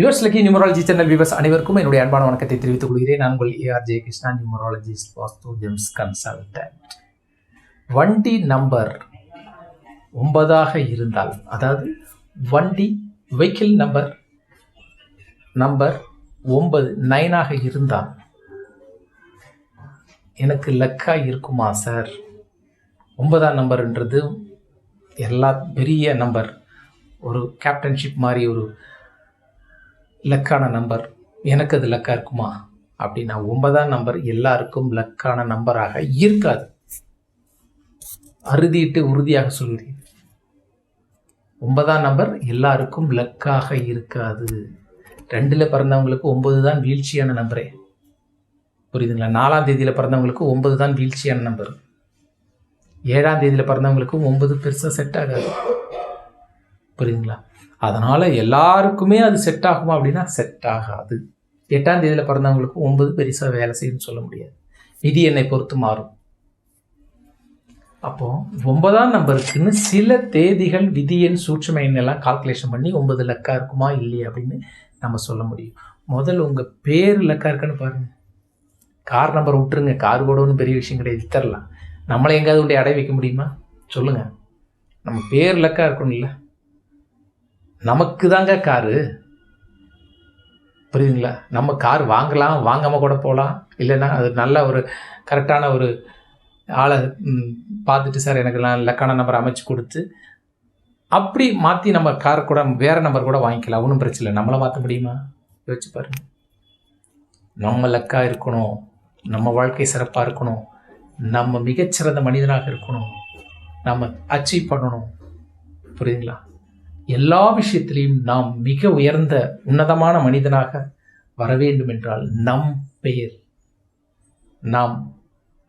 Yours lucky numerology channel viewers அனைவருக்கும் என்னுடைய அன்பான வணக்கத்தை தெரிவித்துக் கொள்கிறேன். நான் உங்கள் ஏஆர் ஜெயகிருஷ்ணா, நியூமராலஜிஸ்ட், வாஸ்து ஜெம்ஸ் கன்சல்டன்ட். வண்டி நம்பர் 9 இருந்தால், அதாவது வண்டி வெஹிக்கிள் நம்பர் 9 இருந்தால் எனக்கு லக்கா இருக்குமா சார்? 9ஆம் நம்பர்ன்றது எல்லா பெரிய நம்பர், ஒரு கேப்டன்ஷிப் மாதிரி ஒரு லக்கான நம்பர். எனக்கு அது லக்கா இருக்குமா அப்படின்னா, 9ஆம் நம்பர் எல்லாருக்கும் லக்கான நம்பராக இருக்காது. அறுதிட்டு உறுதியாக சொல்கிறேன், 9ஆம் நம்பர் எல்லாருக்கும் லக்காக இருக்காது. 2ல் பிறந்தவங்களுக்கு 9 தான் வீழ்ச்சியான நம்பரே. புரியுதுங்களா? 4ஆம் தேதியில் பிறந்தவங்களுக்கு 9 தான் வீழ்ச்சியான நம்பர். 7ஆம் தேதியில் பிறந்தவங்களுக்கு 9 பெருசாக செட் ஆகாது. புரியுதுங்களா? அதனால் எல்லாருக்குமே அது செட் ஆகுமா அப்படின்னா செட் ஆகாது. 8ஆம் தேதியில் பிறந்தவங்களுக்கு 9 பெருசாக வேலை செய்யுன்னு சொல்ல முடியாது. விதி எண்ணை பொறுத்து மாறும். அப்போது 9ஆம் நம்பருக்குன்னு சில தேதிகள் விதி எண் சூட்சும எண்ணெல்லாம் கால்குலேஷன் பண்ணி 9 லக்கா இருக்குமா இல்லையா அப்படின்னு நம்ம சொல்ல முடியும். முதல்ல உங்கள் பேர் லக்கா இருக்கான்னு பாருங்கள். கார் நம்பர் விட்டுருங்க, கார் கூட ஒன்றும் பெரிய விஷயம் கிடையாது, வித்தரலாம். நம்மளை எங்கேயாவது கொண்டு அடைய வைக்க முடியுமா சொல்லுங்கள்? நம்ம பேர் லக்கா இருக்கணும்ல. நமக்கு தாங்க காரு, புரியுதுங்களா? நம்ம கார் வாங்கலாம், வாங்காமல் கூட போகலாம். இல்லைன்னா அது நல்ல ஒரு கரெக்டான ஒரு ஆளை பார்த்துட்டு, சார் எனக்கு லக்கான நம்பர் அமைச்சு கொடுத்து அப்படி மாற்றி நம்ம கார் கூட வேறு நம்பர் கூட வாங்கிக்கலாம், ஒன்றும் பிரச்சனை இல்லை. நம்மளை மாற்ற முடியுமா? யோசிச்சு பாருங்க. நம்ம லக்கா இருக்கணும், நம்ம வாழ்க்கை சிறப்பாக இருக்கணும், நம்ம மிகச்சிறந்த மனிதனாக இருக்கணும், நம்ம அச்சீவ் பண்ணணும். புரியுதுங்களா? எல்லா விஷயத்திலையும் நாம் மிக உயர்ந்த உன்னதமான மனிதனாக வர வேண்டும் என்றால் நம் பெயர், நாம்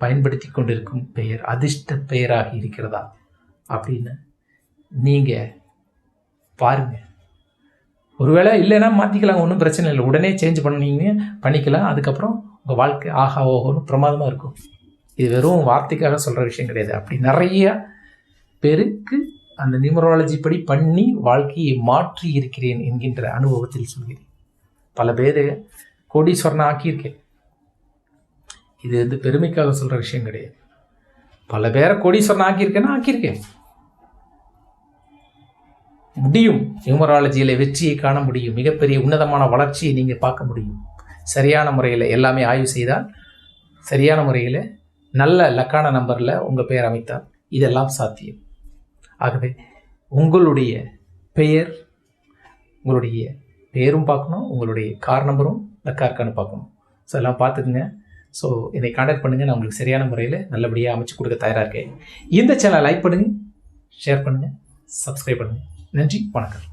பயன்படுத்தி கொண்டிருக்கும் பெயர் அதிர்ஷ்ட பெயராக இருக்கிறதா அப்படின்னு நீங்கள் பாருங்கள். ஒருவேளை இல்லைன்னா மாற்றிக்கலாம், ஒன்றும் பிரச்சனை இல்லை. உடனே சேஞ்ச் பண்ணிக்கலாம். அதுக்கப்புறம் உங்கள் வாழ்க்கை ஆஹா ஓஹோன்னு பிரமாதமாக இருக்கும். இது வெறும் வார்த்தைக்காக சொல்கிற விஷயம் கிடையாது. அப்படி நிறைய பேருக்கு அந்த நியூமராலஜி படி பண்ணி வாழ்க்கையை மாற்றி இருக்கிறேன் என்கின்ற அனுபவத்தில் சொல்கிறேன். பல பேர் கோடீஸ்வரனை ஆக்கியிருக்கேன். இது பெருமைக்காக சொல்கிற விஷயம் கிடையாது. பல பேரை கோடீஸ்வரனை ஆக்கியிருக்கேன். முடியும். நியூமராலஜியில் வெற்றியை காண முடியும். மிகப்பெரிய உன்னதமான வளர்ச்சியை நீங்கள் பார்க்க முடியும். சரியான முறையில் எல்லாமே ஆய்வு செய்தால், சரியான முறையில் நல்ல லக்கான நம்பரில் உங்கள் பெயர் அமைத்தால் இதெல்லாம் சாத்தியம். ஆகவே உங்களுடைய பெயரும் பார்க்கணும், உங்களுடைய கார் நம்பரும் லக்கா இருக்கான்னு பார்க்கணும். ஸோ எல்லாம் பார்த்துக்குங்க. ஸோ என்னை கான்டாக்ட் பண்ணுங்கள். நான் உங்களுக்கு சரியான முறையில் நல்லபடியாக அமைச்சு கொடுக்க தயாராக இருக்கேன். இந்த சேனலை லைக் பண்ணுங்கள், ஷேர் பண்ணுங்கள், சப்ஸ்கிரைப் பண்ணுங்கள். நன்றி, வணக்கம்.